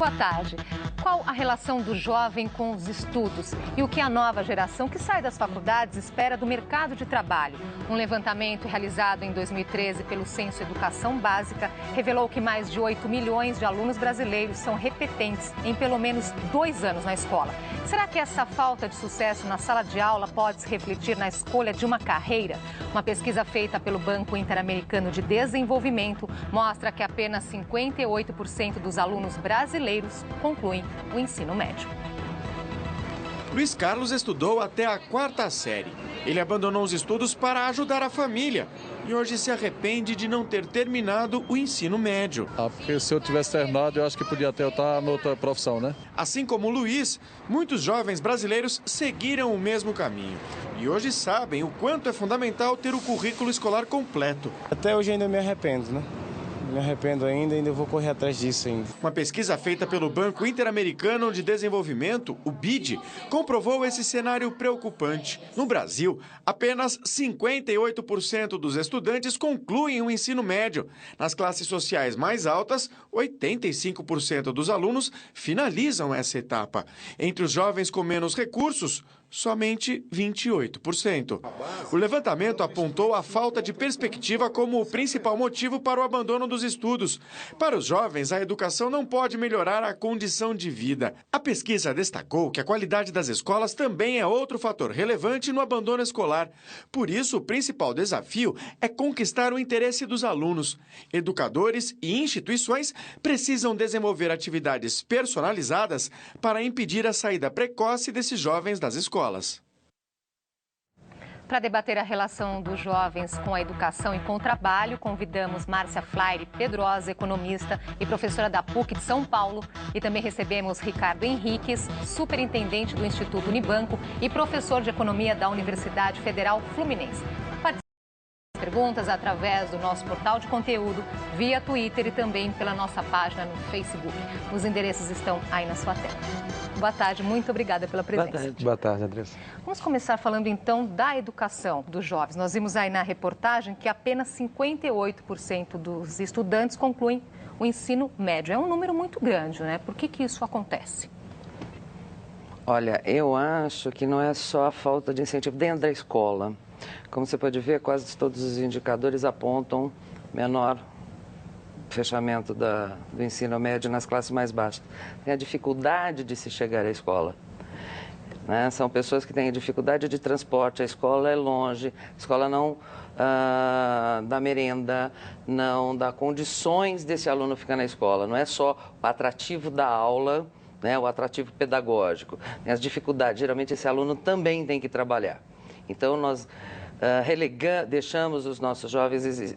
Boa tarde. Qual a relação do jovem com os estudos e o que a nova geração que sai das faculdades espera do mercado de trabalho? Um levantamento realizado em 2013 pelo Censo Educação Básica revelou que mais de 8 milhões de alunos brasileiros são repetentes em pelo menos 2 anos na escola. Será que essa falta de sucesso na sala de aula pode se refletir na escolha de uma carreira? Uma pesquisa feita pelo Banco Interamericano de Desenvolvimento mostra que apenas 58% dos alunos brasileiros concluem o ensino médio. Luiz Carlos estudou até a 4ª série. Ele abandonou os estudos para ajudar a família e hoje se arrepende de não ter terminado o ensino médio. Porque se eu tivesse terminado, eu acho que podia até eu estar em outra profissão, né? Assim como o Luiz, muitos jovens brasileiros seguiram o mesmo caminho. E hoje sabem o quanto é fundamental ter o currículo escolar completo. Até hoje ainda me arrependo, né? Me arrependo ainda vou correr atrás disso ainda. Uma pesquisa feita pelo Banco Interamericano de Desenvolvimento, o BID, comprovou esse cenário preocupante. No Brasil, apenas 58% dos estudantes concluem o ensino médio. Nas classes sociais mais altas, 85% dos alunos finalizam essa etapa. Entre os jovens com menos recursos, somente 28%. O levantamento apontou a falta de perspectiva como o principal motivo para o abandono dos estudos. Para os jovens, a educação não pode melhorar a condição de vida. A pesquisa destacou que a qualidade das escolas também é outro fator relevante no abandono escolar. Por isso, o principal desafio é conquistar o interesse dos alunos. Educadores e instituições precisam desenvolver atividades personalizadas para impedir a saída precoce desses jovens das escolas. Para debater a relação dos jovens com a educação e com o trabalho, convidamos Márcia Flaire Pedrosa, economista e professora da PUC de São Paulo. E também recebemos Ricardo Henriques, superintendente do Instituto Unibanco e professor de economia da Universidade Federal Fluminense. Perguntas através do nosso portal de conteúdo, via Twitter e também pela nossa página no Facebook. Os endereços estão aí na sua tela. Boa tarde, muito obrigada pela presença. Boa tarde, Andressa. Vamos começar falando então da educação dos jovens. Nós vimos aí na reportagem que apenas 58% dos estudantes concluem o ensino médio. É um número muito grande, né? Por que isso acontece? Olha, eu acho que não é só a falta de incentivo dentro da escola. Como você pode ver, quase todos os indicadores apontam menor fechamento do ensino médio nas classes mais baixas. Tem a dificuldade de se chegar à escola, né? São pessoas que têm dificuldade de transporte, a escola é longe, a escola não dá merenda, não dá condições desse aluno ficar na escola. Não é só o atrativo da aula, né, o atrativo pedagógico, tem as dificuldades. Geralmente esse aluno também tem que trabalhar. Então nós deixamos os nossos jovens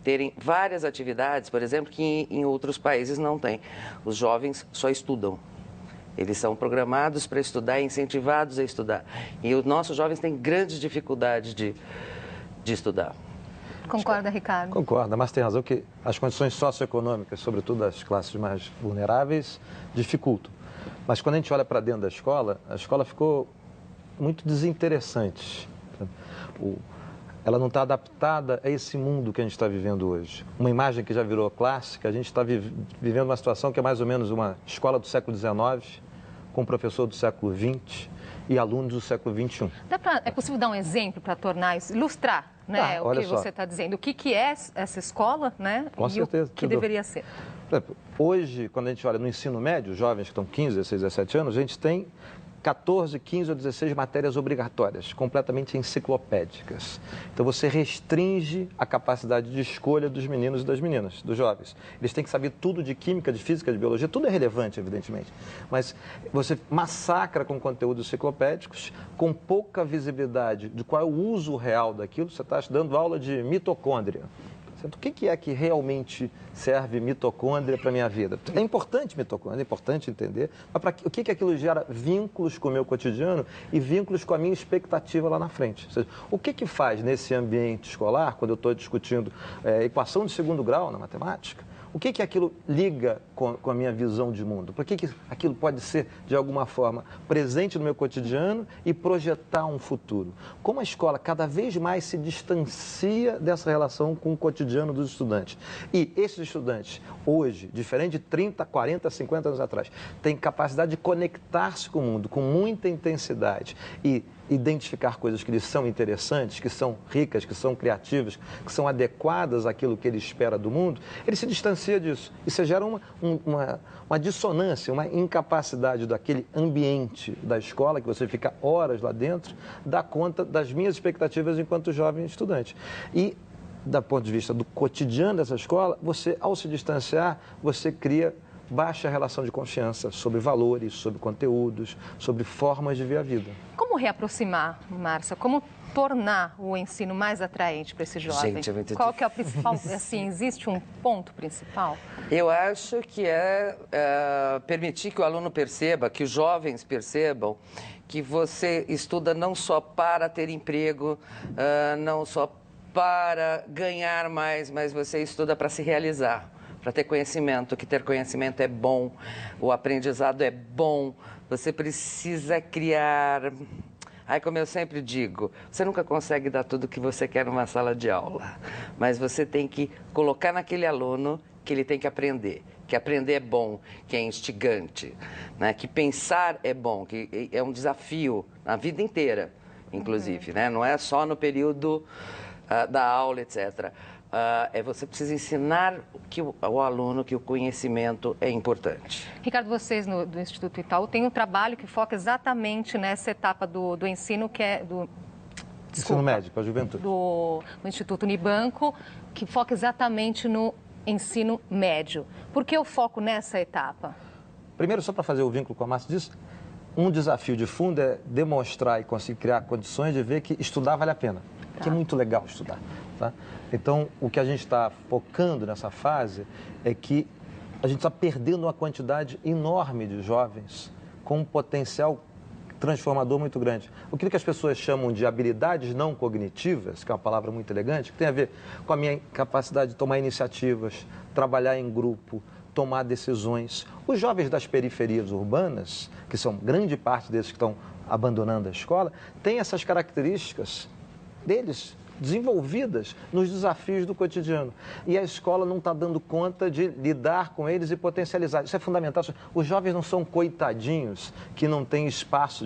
terem várias atividades, por exemplo, que em outros países não tem. Os jovens só estudam. Eles são programados para estudar, incentivados a estudar. E os nossos jovens têm grandes dificuldades de estudar. Concorda, Ricardo? Concorda, mas tem razão que as condições socioeconômicas, sobretudo das classes mais vulneráveis, dificultam. Mas quando a gente olha para dentro da escola, a escola ficou muito desinteressante. Ela não está adaptada a esse mundo que a gente está vivendo hoje. Uma imagem que já virou clássica, a gente está vivendo uma situação que é mais ou menos uma escola do século XIX, com um professor do século XX e alunos do século XXI. É possível dar um exemplo para tornar isso, ilustrar, né, o que você está dizendo? O que é essa escola, né? Com certeza. O que deveria ser? Por exemplo, hoje, quando a gente olha no ensino médio, jovens que estão 15, 16, 17 anos, a gente tem 14, 15 ou 16 matérias obrigatórias, completamente enciclopédicas. Então você restringe a capacidade de escolha dos meninos e das meninas, dos jovens. Eles têm que saber tudo de química, de física, de biologia, tudo é relevante, evidentemente. Mas você massacra com conteúdos enciclopédicos, com pouca visibilidade de qual é o uso real daquilo. Você está dando aula de mitocôndria. O que é que realmente serve mitocôndria para a minha vida? É importante mitocôndria, é importante entender, mas o que aquilo gera vínculos com o meu cotidiano e vínculos com a minha expectativa lá na frente? Ou seja, o que faz nesse ambiente escolar, quando eu estou discutindo equação de segundo grau na matemática, O que aquilo liga com a minha visão de mundo? Por que aquilo pode ser, de alguma forma, presente no meu cotidiano e projetar um futuro? Como a escola cada vez mais se distancia dessa relação com o cotidiano dos estudantes. E esses estudantes, hoje, diferente de 30, 40, 50 anos atrás, têm capacidade de conectar-se com o mundo com muita intensidade e identificar coisas que lhes são interessantes, que são ricas, que são criativas, que são adequadas àquilo que ele espera do mundo, ele se distancia disso. Isso gera uma dissonância, uma incapacidade daquele ambiente da escola, que você fica horas lá dentro, dar conta das minhas expectativas enquanto jovem estudante. E, do ponto de vista do cotidiano dessa escola, você, ao se distanciar, você cria baixa relação de confiança sobre valores, sobre conteúdos, sobre formas de ver a vida. Como reaproximar, Márcia? Como tornar o ensino mais atraente para esse jovem? Gente, é muito Qual que é o principal? Assim, existe um ponto principal? Eu acho que é permitir que o aluno perceba, que os jovens percebam que você estuda não só para ter emprego, não só para ganhar mais, mas você estuda para se realizar, para ter conhecimento, que ter conhecimento é bom, o aprendizado é bom, você precisa criar... Aí, como eu sempre digo, você nunca consegue dar tudo o que você quer numa sala de aula, mas você tem que colocar naquele aluno que ele tem que aprender é bom, que é instigante, né? Que pensar é bom, que é um desafio na vida inteira, inclusive, né? Não é só no período da aula, etc. Você precisa ensinar o aluno que o conhecimento é importante. Ricardo, vocês do Instituto Itaú têm um trabalho que foca exatamente nessa etapa do ensino, que é do... Ensino médio para a juventude. Do Instituto Unibanco, que foca exatamente no ensino médio. Por que o foco nessa etapa? Primeiro, só para fazer o vínculo com a Márcia disso, um desafio de fundo é demonstrar e conseguir criar condições de ver que estudar vale a pena, que é muito legal estudar. Tá? Então, o que a gente está focando nessa fase é que a gente está perdendo uma quantidade enorme de jovens com um potencial transformador muito grande. Aquilo que as pessoas chamam de habilidades não cognitivas, que é uma palavra muito elegante, que tem a ver com a minha capacidade de tomar iniciativas, trabalhar em grupo, tomar decisões. Os jovens das periferias urbanas, que são grande parte desses que estão abandonando a escola, têm essas características deles desenvolvidas nos desafios do cotidiano. E a escola não está dando conta de lidar com eles e potencializar. Isso é fundamental. Os jovens não são coitadinhos que não têm espaço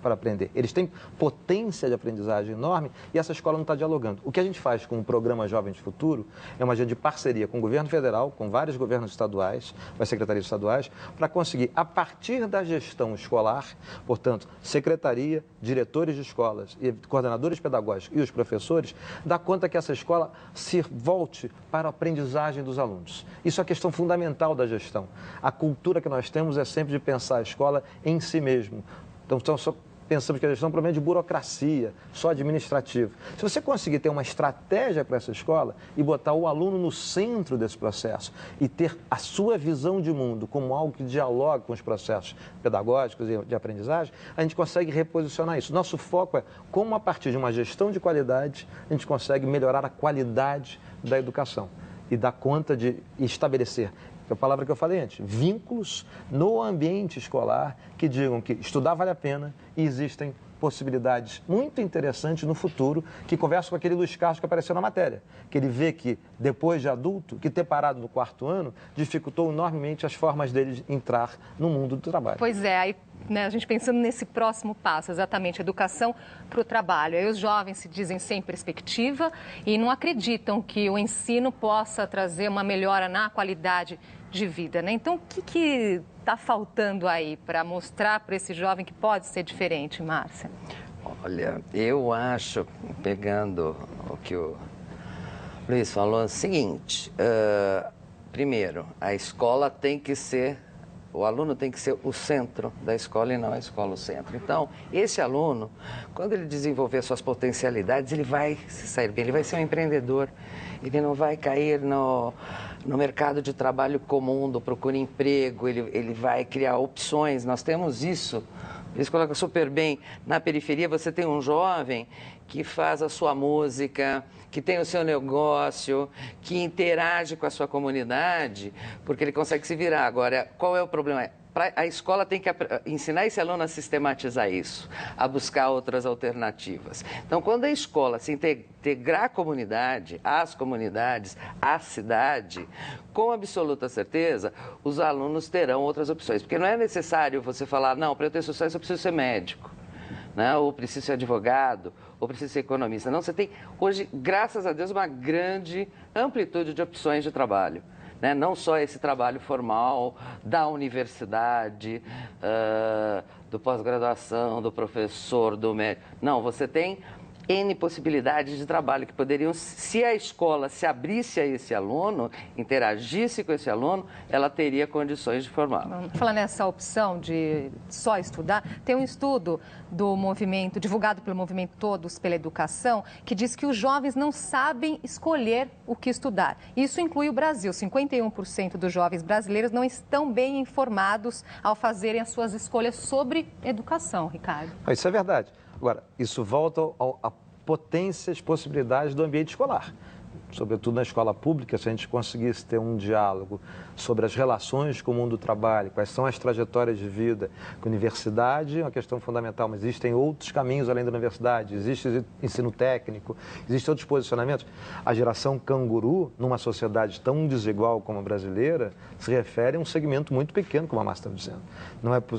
para aprender. Eles têm potência de aprendizagem enorme e essa escola não está dialogando. O que a gente faz com o programa Jovens Futuro é uma agenda de parceria com o governo federal, com vários governos estaduais, com as secretarias estaduais, para conseguir, a partir da gestão escolar, portanto, secretaria, diretores de escolas, e coordenadores pedagógicos e os professores, dá conta que essa escola se volte para a aprendizagem dos alunos. Isso é a questão fundamental da gestão. A cultura que nós temos é sempre de pensar a escola em si mesmo. Então, só pensamos que a gestão é um problema de burocracia, só administrativo. Se você conseguir ter uma estratégia para essa escola e botar o aluno no centro desse processo e ter a sua visão de mundo como algo que dialoga com os processos pedagógicos e de aprendizagem, a gente consegue reposicionar isso. Nosso foco é como, a partir de uma gestão de qualidade, a gente consegue melhorar a qualidade da educação e dar conta de estabelecer, a palavra que eu falei antes, vínculos no ambiente escolar que digam que estudar vale a pena e existem possibilidades muito interessantes no futuro, que conversam com aquele Luiz Carlos que apareceu na matéria, que ele vê que, depois de adulto, que ter parado no 4º ano dificultou enormemente as formas dele de entrar no mundo do trabalho. Pois é, aí, né, a gente pensando nesse próximo passo, exatamente, educação para o trabalho. Aí os jovens se dizem sem perspectiva e não acreditam que o ensino possa trazer uma melhora na qualidade de vida, né? Então, o que está faltando aí para mostrar para esse jovem que pode ser diferente, Márcia? Olha, eu acho, pegando o que o Luiz falou, é o seguinte, primeiro, a escola tem que ser, o aluno tem que ser o centro da escola e não a escola o centro. Então, esse aluno, quando ele desenvolver suas potencialidades, ele vai se sair bem, ele vai ser um empreendedor, ele não vai cair no mercado de trabalho comum, do Procura Emprego, ele vai criar opções. Nós temos isso. Eles colocam super bem. Na periferia você tem um jovem que faz a sua música, que tem o seu negócio, que interage com a sua comunidade, porque ele consegue se virar. Agora, qual é o problema? A escola tem que ensinar esse aluno a sistematizar isso, a buscar outras alternativas. Então, quando a escola se integrar a comunidade, as comunidades, a cidade, com absoluta certeza, os alunos terão outras opções. Porque não é necessário você falar, não, para eu ter sucesso eu preciso ser médico, né? Ou preciso ser advogado, ou preciso ser economista. Não, você tem hoje, graças a Deus, uma grande amplitude de opções de trabalho. Né? Não só esse trabalho formal da universidade, do pós-graduação, do professor, do médico. Não, você tem N possibilidades de trabalho que poderiam, se a escola se abrisse a esse aluno, interagisse com esse aluno, ela teria condições de formá-lo. Falando nessa opção de só estudar, tem um estudo do movimento, divulgado pelo movimento Todos pela Educação, que diz que os jovens não sabem escolher o que estudar. Isso inclui o Brasil. 51% dos jovens brasileiros não estão bem informados ao fazerem as suas escolhas sobre educação, Ricardo. Isso é verdade. Agora, isso volta a potências, possibilidades do ambiente escolar. Sobretudo na escola pública, se a gente conseguisse ter um diálogo sobre as relações com o mundo do trabalho, quais são as trajetórias de vida, que a universidade é uma questão fundamental, mas existem outros caminhos além da universidade, existe ensino técnico, existem outros posicionamentos. A geração canguru, numa sociedade tão desigual como a brasileira, se refere a um segmento muito pequeno, como a Márcia está dizendo.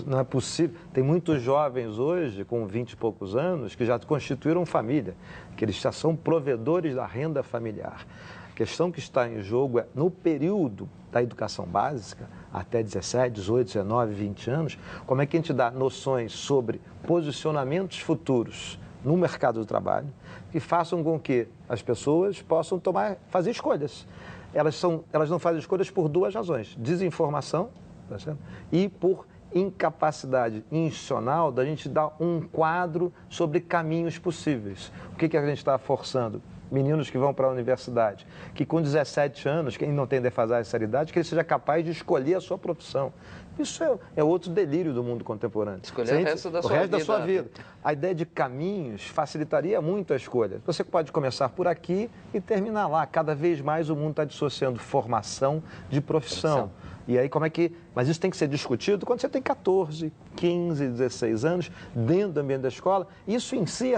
Não é possível. Tem muitos jovens hoje, com 20 e poucos anos, que já constituíram família, que eles já são provedores da renda familiar. A questão que está em jogo é, no período da educação básica, até 17, 18, 19, 20 anos, como é que a gente dá noções sobre posicionamentos futuros no mercado do trabalho que façam com que as pessoas possam fazer escolhas. Elas não fazem escolhas por duas razões: desinformação, tá certo? E por incapacidade institucional da gente dar um quadro sobre caminhos possíveis. O que a gente está forçando? Meninos que vão para a universidade, que com 17 anos, quem não tem defasagem dessa idade, que ele seja capaz de escolher a sua profissão. Isso é outro delírio do mundo contemporâneo. Escolher o resto da sua vida. A ideia de caminhos facilitaria muito a escolha. Você pode começar por aqui e terminar lá. Cada vez mais o mundo está dissociando formação de profissão. E aí, mas isso tem que ser discutido quando você tem 14, 15, 16 anos, dentro do ambiente da escola. Isso em si,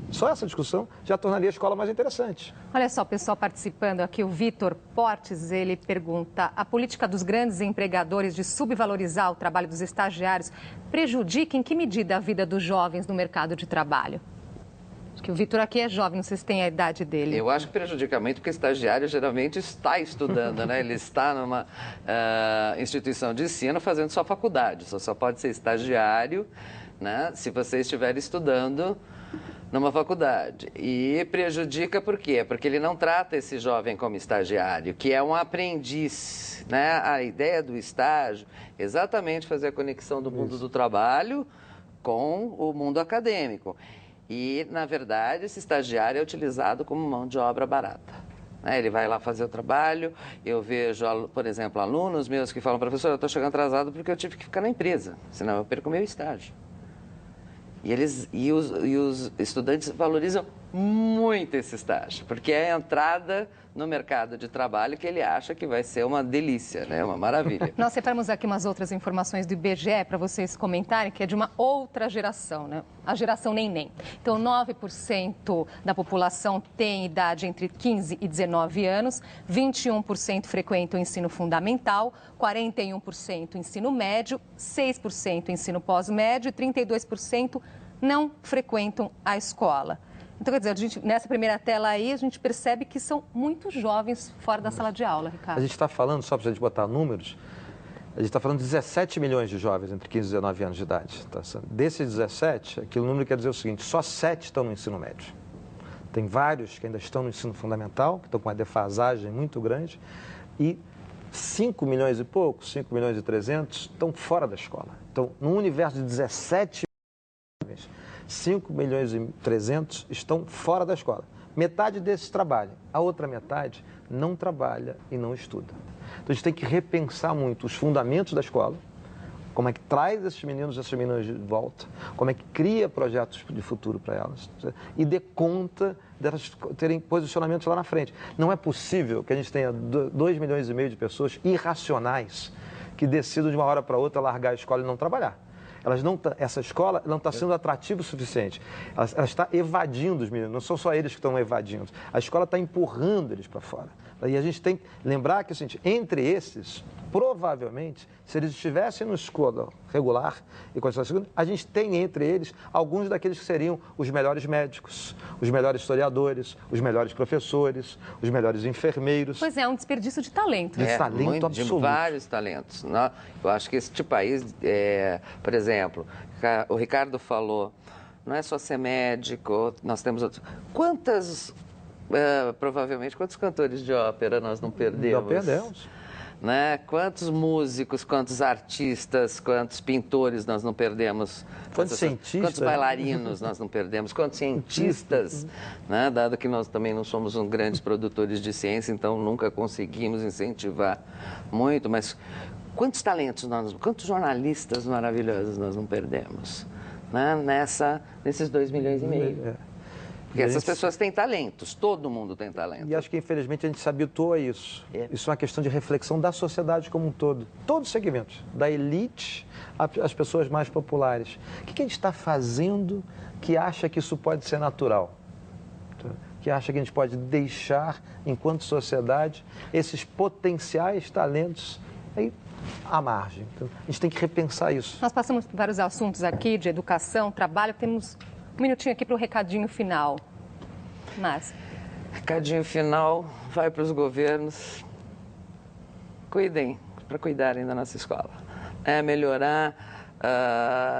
só essa discussão, já tornaria a escola mais interessante. Olha só, o pessoal participando aqui, o Vitor Portes, ele pergunta: a política dos grandes empregadores de subvalorizar o trabalho dos estagiários prejudica em que medida a vida dos jovens no mercado de trabalho? Que o Vitor aqui é jovem, não sei se tem a idade dele. Eu acho que prejudica muito porque o estagiário geralmente está estudando, né? Ele está numa instituição de ensino fazendo sua faculdade. Só pode ser estagiário, né, se você estiver estudando numa faculdade. E prejudica por quê? Porque ele não trata esse jovem como estagiário, que é um aprendiz, né? A ideia do estágio é exatamente fazer a conexão do mundo do trabalho com o mundo acadêmico. E, na verdade, esse estagiário é utilizado como mão de obra barata. Ele vai lá fazer o trabalho. Eu vejo, por exemplo, alunos meus que falam: professor, eu estou chegando atrasado porque eu tive que ficar na empresa, senão eu perco o meu estágio. E os estudantes valorizam muito esse estágio, porque é a entrada no mercado de trabalho que ele acha que vai ser uma delícia, né? Uma maravilha. Nós separamos aqui umas outras informações do IBGE para vocês comentarem, que é de uma outra geração, né? A geração neném. Então, 9% da população tem idade entre 15 e 19 anos, 21% frequentam o ensino fundamental, 41% ensino médio, 6% ensino pós-médio e 32% não frequentam a escola. Então, quer dizer, nessa primeira tela aí, a gente percebe que são muito jovens fora da sala de aula, Ricardo. A gente está falando, só para a gente botar números, a gente está falando de 17 milhões de jovens entre 15 e 19 anos de idade. Tá? Desses 17, aquele número quer dizer o seguinte: só 7 estão no ensino médio. Tem vários que ainda estão no ensino fundamental, que estão com uma defasagem muito grande, e 5 milhões e poucos, 5 milhões e 300, estão fora da escola. Então, num universo de 17 milhões, 5 milhões e 300 estão fora da escola. Metade desses trabalham, a outra metade não trabalha e não estuda. Então a gente tem que repensar muito os fundamentos da escola, como é que traz esses meninos e essas meninas de volta, como é que cria projetos de futuro para elas e dê conta delas terem posicionamentos lá na frente. Não é possível que a gente tenha 2,5 milhões de pessoas irracionais que decidam de uma hora para outra largar a escola e não trabalhar. Essa escola não está sendo atrativa o suficiente. Ela está evadindo os meninos, não são só eles que estão evadindo. A escola está empurrando eles para fora. E a gente tem que lembrar que, assim, entre esses, provavelmente, se eles estivessem na escola regular e com a segunda, a gente tem entre eles alguns daqueles que seriam os melhores médicos, os melhores historiadores, os melhores professores, os melhores enfermeiros. Pois é um desperdício de talento. De talento absoluto. De vários talentos. Né? Eu acho que este país, por exemplo, o Ricardo falou, não é só ser médico, nós temos outros. Provavelmente, quantos cantores de ópera nós não perdemos? Não perdemos. Né? Quantos músicos, quantos artistas, quantos pintores nós não perdemos? Quantos cientistas? Quantos bailarinos nós não perdemos? Quantos cientistas? Né? Dado que nós também não somos grandes produtores de ciência, então nunca conseguimos incentivar muito, mas quantos talentos, quantos jornalistas maravilhosos nós não perdemos? Né? Nesses 2,5 milhões. Porque essas pessoas têm talentos, todo mundo tem talento. E acho que, infelizmente, a gente se habituou a isso. Isso é uma questão de reflexão da sociedade como um todo. Todos os segmentos, da elite às pessoas mais populares. O que a gente está fazendo que acha que isso pode ser natural? Que acha que a gente pode deixar, enquanto sociedade, esses potenciais talentos aí à margem. Então, a gente tem que repensar isso. Nós passamos por vários assuntos aqui de educação, trabalho, temos um minutinho aqui para o recadinho final. Mas... Recadinho final, vai para os governos. Para cuidarem da nossa escola. É melhorar,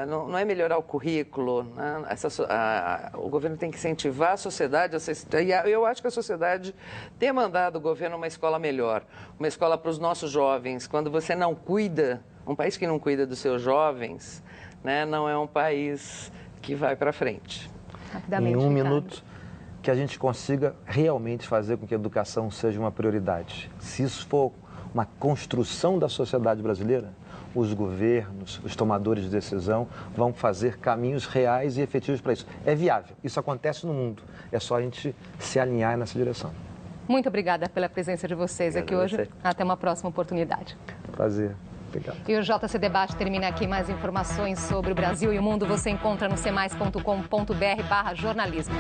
não é melhorar o currículo, né? O governo tem que incentivar a sociedade, e eu acho que a sociedade tem mandado o governo uma escola melhor, uma escola para os nossos jovens. Quando você não cuida, um país que não cuida dos seus jovens, né, não é um país que vai para frente. Em um minuto, que a gente consiga realmente fazer com que a educação seja uma prioridade. Se isso for uma construção da sociedade brasileira, os governos, os tomadores de decisão vão fazer caminhos reais e efetivos para isso. É viável, isso acontece no mundo, é só a gente se alinhar nessa direção. Muito obrigada pela presença de vocês aqui hoje. Até uma próxima oportunidade. Prazer. Obrigado. E o JC Debate termina aqui. Mais informações sobre o Brasil e o mundo você encontra no cmais.com.br/jornalismo.